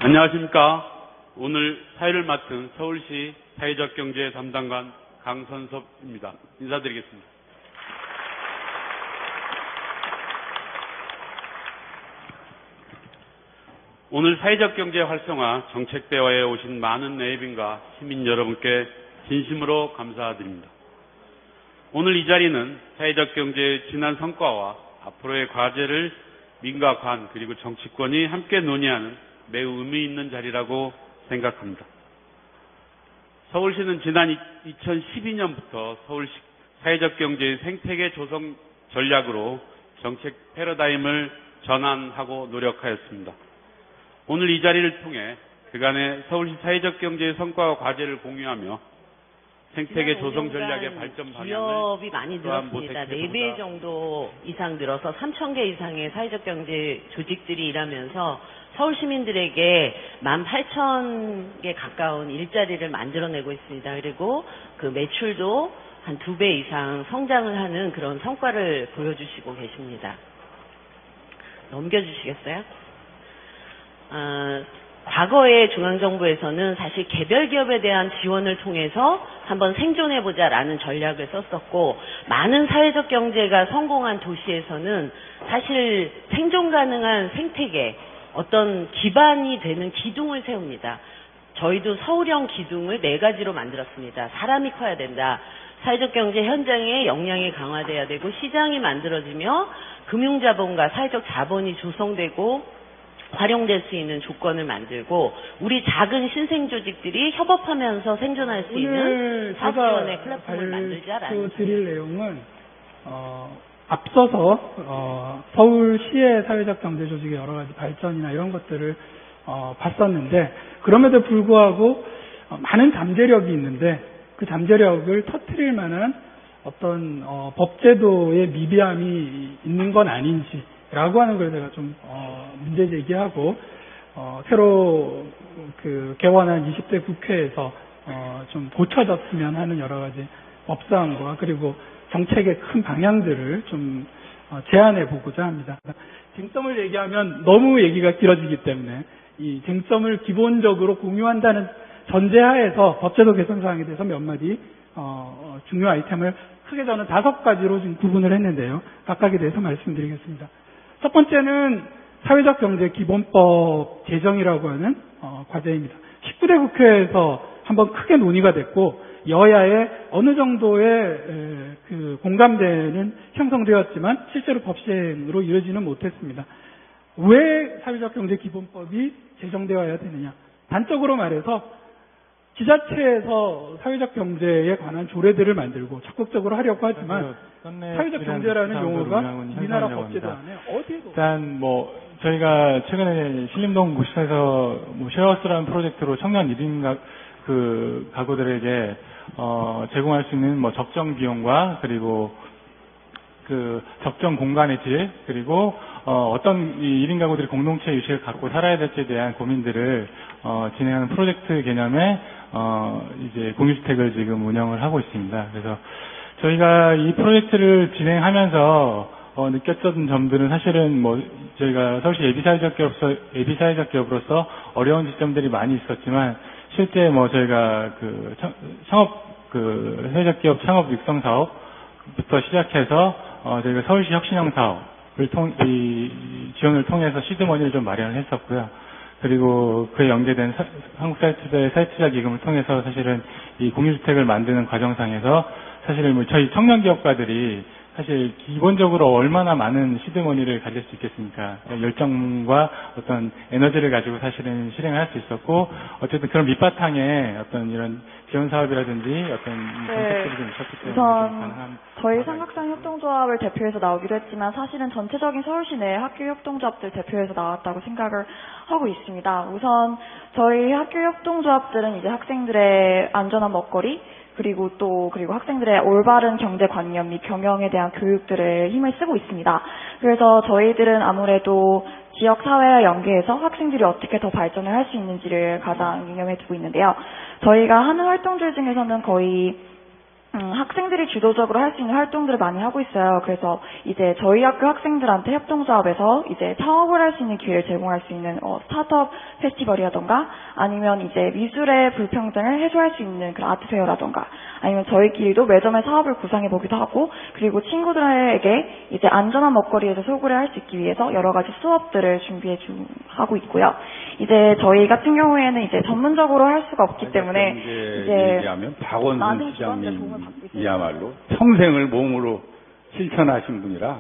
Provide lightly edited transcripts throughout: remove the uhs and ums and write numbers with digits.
안녕하십니까. 오늘 사회를 맡은 서울시 사회적 경제 담당관 강선섭입니다. 인사드리겠습니다. 오늘 사회적 경제 활성화 정책대화에 오신 많은 내빈과 시민 여러분께 진심으로 감사드립니다. 오늘 이 자리는 사회적 경제의 지난 성과와 앞으로의 과제를 민과 관 그리고 정치권이 함께 논의하는 매우 의미 있는 자리라고 생각합니다. 서울시는 지난 2012년부터 서울시 사회적 경제의 생태계 조성 전략으로 정책 패러다임을 전환하고 노력하였습니다. 오늘 이 자리를 통해 그간의 서울시 사회적 경제의 성과와 과제를 공유하며 생태계 조성 전략의 발전 방향을 기업이 많이 늘었습니다. 4배 정도 이상 늘어서 3,000개 이상의 사회적 경제 조직들이 일하면서 서울 시민들에게 18,000개 가까운 일자리를 만들어내고 있습니다. 그리고 그 매출도 한 2배 이상 성장을 하는 그런 성과를 보여주시고 계십니다. 넘겨주시겠어요? 과거의 중앙정부에서는 사실 개별 기업에 대한 지원을 통해서 한번 생존해보자라는 전략을 썼었고, 많은 사회적 경제가 성공한 도시에서는 사실 생존 가능한 생태계, 어떤 기반이 되는 기둥을 세웁니다. 저희도 서울형 기둥을 4가지로 만들었습니다. 사람이 커야 된다. 사회적 경제 현장의 역량이 강화돼야 되고, 시장이 만들어지며 금융자본과 사회적 자본이 조성되고 활용될 수 있는 조건을 만들고, 우리 작은 신생조직들이 협업하면서 생존할 수 있는 사업지원의 플랫폼을 만들자라는 드릴 내용은 앞서서 서울시의 사회적 경제 조직의 여러 가지 발전이나 이런 것들을 봤었는데, 그럼에도 불구하고 많은 잠재력이 있는데 그 잠재력을 터뜨릴 만한 어떤 법제도의 미비함이 있는 건 아닌지 라고 하는 걸 제가 좀 문제 제기하고, 새로 개원한 20대 국회에서 좀 고쳐졌으면 하는 여러 가지 법사안과 그리고 정책의 큰 방향들을 좀 제안해 보고자 합니다. 쟁점을 얘기하면 너무 얘기가 길어지기 때문에 이 쟁점을 기본적으로 공유한다는 전제하에서 법제도 개선 사항에 대해서 몇 마디 중요 아이템을 크게 저는 5가지로 지금 구분을 했는데요. 각각에 대해서 말씀드리겠습니다. 첫 번째는 사회적 경제 기본법 제정이라고 하는 과제입니다. 19대 국회에서 한번 크게 논의가 됐고, 여야의 어느 정도의 공감대는 형성되었지만 실제로 법 시행으로 이루어지는 못했습니다. 왜 사회적 경제 기본법이 제정되어야 되느냐? 단적으로 말해서 지자체에서 사회적 경제에 관한 조례들을 만들고 적극적으로 하려고 하지만 사회적 경제라는 용어가 우리나라 법제도 안에 어디에도 일단 저희가 최근에 신림동 구시에서 쉐어하우스라는 프로젝트로 청년 1인 가구들에게 제공할 수 있는 적정 비용과 그리고 적정 공간의 질, 그리고 어떤 이 1인 가구들이 공동체 유식을 갖고 살아야 될지에 대한 고민들을 진행하는 프로젝트 개념의 이제 공유주택을 지금 운영을 하고 있습니다. 그래서 저희가 이 프로젝트를 진행하면서 느꼈던 점들은 사실은 저희가 서울시 예비사회적 기업으로서 어려운 지점들이 많이 있었지만, 실제 저희가 사회적 기업 창업 육성 사업부터 시작해서 저희가 서울시 혁신형 사업을 지원을 통해서 시드머니를 좀 마련을 했었고요. 그리고 그에 연계된 한국사회투자의 사회투자기금을 통해서 사실은 이 공유주택을 만드는 과정상에서 사실은 저희 청년기업가들이 사실 기본적으로 얼마나 많은 시드머니를 가질 수 있겠습니까? 열정과 어떤 에너지를 가지고 사실은 실행을 할 수 있었고, 어쨌든 그런 밑바탕에 어떤 이런 지원 사업이라든지 어떤 정책들이 좀 있었기 때문에 우선 저희 삼각산 협동조합을 대표해서 나오기도 했지만, 사실은 전체적인 서울시 내 학교 협동조합들 대표해서 나왔다고 생각을 하고 있습니다. 우선 저희 학교 협동조합들은 이제 학생들의 안전한 먹거리, 그리고 학생들의 올바른 경제관념 및 경영에 대한 교육들을 힘을 쓰고 있습니다. 그래서 저희들은 아무래도 지역사회와 연계해서 학생들이 어떻게 더 발전을 할 수 있는지를 가장 유념해 두고 있는데요. 저희가 하는 활동들 중에서는 거의 학생들이 주도적으로 할 수 있는 활동들을 많이 하고 있어요. 그래서 이제 저희 학교 학생들한테 협동조합에서 이제 창업을 할 수 있는 기회를 제공할 수 있는 스타트업 페스티벌이라던가 아니면 이제 미술의 불평등을 해소할 수 있는 그런 아트페어라던가 아니면 저희끼리도 매점의 사업을 구상해 보기도 하고 그리고 친구들에게 이제 안전한 먹거리에서 소구를 할 수 있기 위해서 여러 가지 수업들을 하고 있고요. 이제 저희 같은 경우에는 이제 전문적으로 할 수가 없기 때문에 이제 얘기하면 박원순 많은 기관들의 도움을 받고 있어요. 시장님이야말로 평생을 몸으로 실천하신 분이라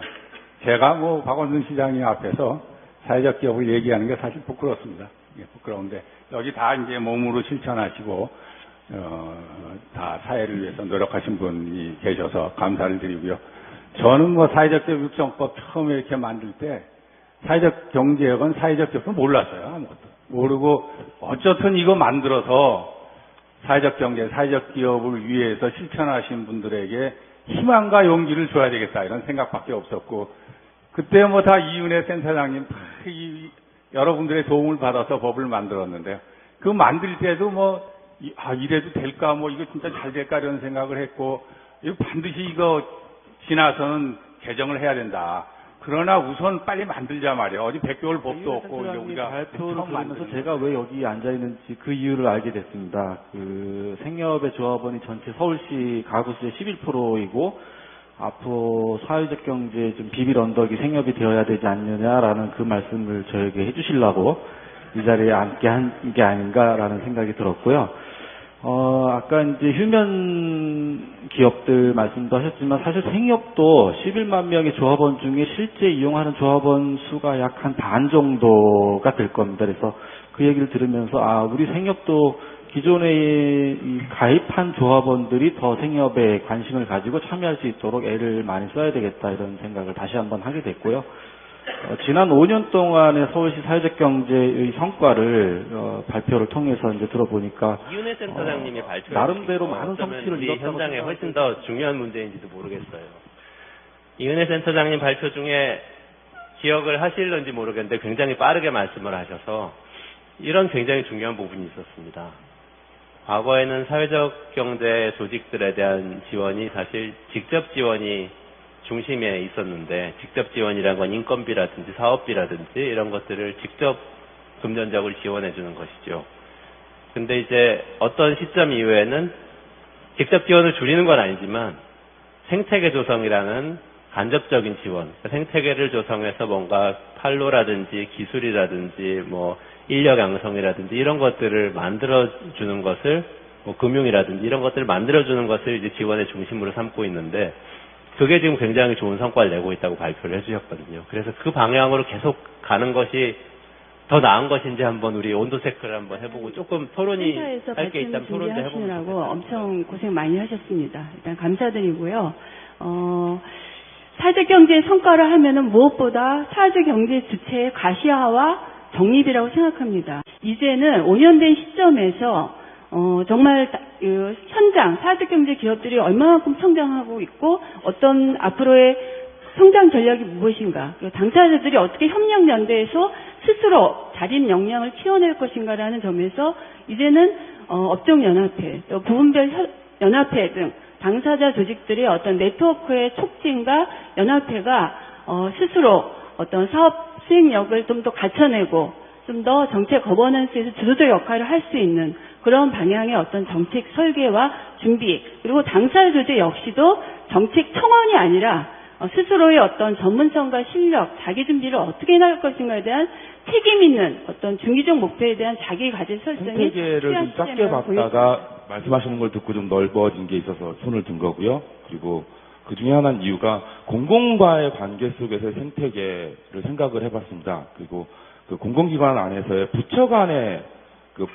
제가 뭐 박원순 시장님 앞에서 사회적 기업을 얘기하는 게 사실 부끄럽습니다. 부끄러운데 여기 다 이제 몸으로 실천하시고 다 사회를 위해서 노력하신 분이 계셔서 감사를 드리고요. 저는 뭐 사회적 기업 육성법 처음에 이렇게 만들 때 사회적 경제학은 사회적 기업도 몰랐어요. 아무것도 모르고 어쨌든 이거 만들어서 사회적 경제, 사회적 기업을 위해서 실천하신 분들에게 희망과 용기를 줘야 되겠다 이런 생각밖에 없었고 그때 뭐 다 이은혜 센터장님 여러분들의 도움을 받아서 법을 만들었는데 그 만들 때도 뭐 이래도 될까 뭐 이거 진짜 잘 될까 이런 생각을 했고 이거 반드시 이거 지나서는 개정을 해야 된다. 그러나 우선 빨리 만들자 말이야. 어디 100개월 법도 없고 이제 우리가 발표를 들으면서 제가 왜 여기 앉아 있는지 그 이유를 알게 됐습니다. 그 생협의 조합원이 전체 서울시 가구수의 11%이고 앞으로 사회적 경제 좀 비빌 언덕이 생협이 되어야 되지 않느냐라는 그 말씀을 저에게 해주시려고 이 자리에 앉게 한 게 아닌가라는 생각이 들었고요. 아까 이제 휴면 기업들 말씀도 하셨지만 사실 생협도 11만 명의 조합원 중에 실제 이용하는 조합원 수가 약 한 반 정도가 될 겁니다. 그래서 그 얘기를 들으면서 우리 생협도 기존에 이 가입한 조합원들이 더 생협에 관심을 가지고 참여할 수 있도록 애를 많이 써야 되겠다 이런 생각을 다시 한번 하게 됐고요. 지난 5년 동안의 서울시 사회적 경제의 성과를 발표를 통해서 이제 들어보니까 이은혜 센터장님이 발표 나름대로 많은 성취를 우리 이뤘다고 현장에 훨씬 더 중요한 문제인지도 모르겠어요. 이은혜 센터장님 발표 중에 기억을 하실런지 모르겠는데 굉장히 빠르게 말씀을 하셔서 이런 굉장히 중요한 부분이 있었습니다. 과거에는 사회적 경제 조직들에 대한 지원이 사실 직접 지원이 중심에 있었는데 직접 지원이란 건 인건비라든지 사업비라든지 이런 것들을 직접 금전적으로 지원해 주는 것이죠. 근데 이제 어떤 시점 이후에는 직접 지원을 줄이는 건 아니지만 생태계 조성이라는 간접적인 지원, 생태계를 조성해서 뭔가 판로라든지 기술이라든지 뭐 인력 양성이라든지 이런 것들을 만들어 주는 것을 뭐 금융이라든지 이런 것들을 만들어 주는 것을 이제 지원의 중심으로 삼고 있는데 그게 지금 굉장히 좋은 성과를 내고 있다고 발표를 해주셨거든요. 그래서 그 방향으로 계속 가는 것이 더 나은 것인지 한번 우리 온도 체크를 한번 해보고 조금 토론이 할 게 있다면 토론도 해보고 엄청 고생 많이 하셨습니다. 일단 감사드리고요. 사회적 경제 성과를 하면은 무엇보다 사회적 경제 주체의 가시화와 정립이라고 생각합니다. 이제는 5년 된 시점에서 정말 현장 사회적 경제 기업들이 얼마만큼 성장하고 있고 어떤 앞으로의 성장 전략이 무엇인가, 당사자들이 어떻게 협력 연대해서 스스로 자립 역량을 키워낼 것인가라는 점에서 이제는 업종 연합회, 또 부분별 연합회 등 당사자 조직들의 어떤 네트워크의 촉진과 연합회가 스스로 어떤 사업 수행력을 좀 더 갖춰내고 좀 더 정책 거버넌스에서 주도적 역할을 할 수 있는 그런 방향의 어떤 정책 설계와 준비, 그리고 당사자 조직 역시도 정책 청원이 아니라 스스로의 어떤 전문성과 실력, 자기 준비를 어떻게 해나갈 것인가에 대한 책임 있는 어떤 중기적 목표에 대한 자기 과제 설정이 생태계를 좀 작게 봤다가 말씀하시는 걸 듣고 좀 넓어진 게 있어서 손을 든 거고요. 그리고 그 중에 하나는 이유가 공공과의 관계 속에서의 생태계를 생각을 해봤습니다. 그리고 그 공공기관 안에서의 부처 간의 그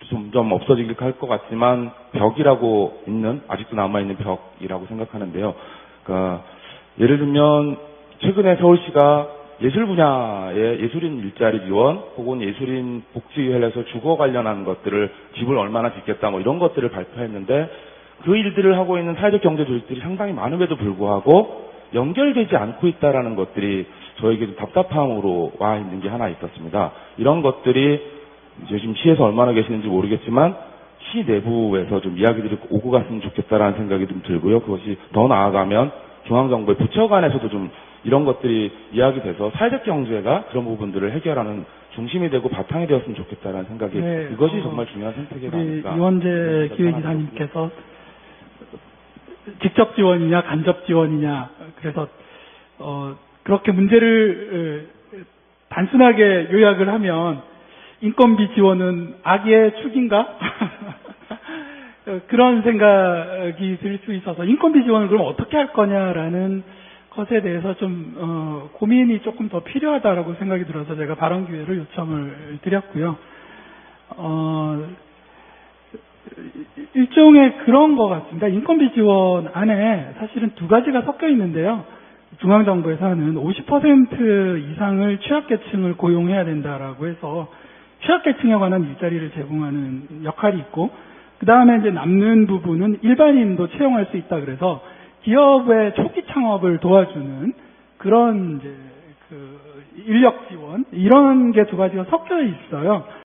점점 없어지길 할 것 같지만 벽이라고 있는, 아직도 남아있는 벽이라고 생각하는데요. 그러니까 예를 들면 최근에 서울시가 예술 분야의 예술인 일자리 지원 혹은 예술인 복지회에서 주거 관련한 것들을 집을 얼마나 짓겠다 뭐 이런 것들을 발표했는데 그 일들을 하고 있는 사회적 경제 조직들이 상당히 많음에도 불구하고 연결되지 않고 있다라는 것들이 저에게도 답답함으로 와 있는 게 하나 있었습니다. 이런 것들이 이제 지금 시에서 얼마나 계시는지 모르겠지만 시 내부에서 좀 이야기들이 오고 갔으면 좋겠다라는 생각이 좀 들고요. 그것이 더 나아가면 중앙정부의 부처 간에서도 좀 이런 것들이 이야기돼서 사회적 경제가 그런 부분들을 해결하는 중심이 되고 바탕이 되었으면 좋겠다라는 생각이 네, 이것이 정말 중요한 선택이 우리 아닐까. 이원재 기획이사님께서 직접 지원이냐 간접 지원이냐 그래서 그렇게 문제를 단순하게 요약을 하면 인건비 지원은 악의 축인가? 그런 생각이 들 수 있어서 인건비 지원을 그럼 어떻게 할 거냐라는 것에 대해서 좀 고민이 조금 더 필요하다라고 생각이 들어서 제가 발언 기회를 요청을 드렸고요. 일종의 그런 것 같습니다. 인건비 지원 안에 사실은 두 가지가 섞여 있는데요. 중앙정부에서는 50% 이상을 취약계층을 고용해야 된다라고 해서 취약계층에 관한 일자리를 제공하는 역할이 있고, 그 다음에 이제 남는 부분은 일반인도 채용할 수 있다 그래서 기업의 초기 창업을 도와주는 그런 이제 인력 지원 이런 게 두 가지가 섞여 있어요.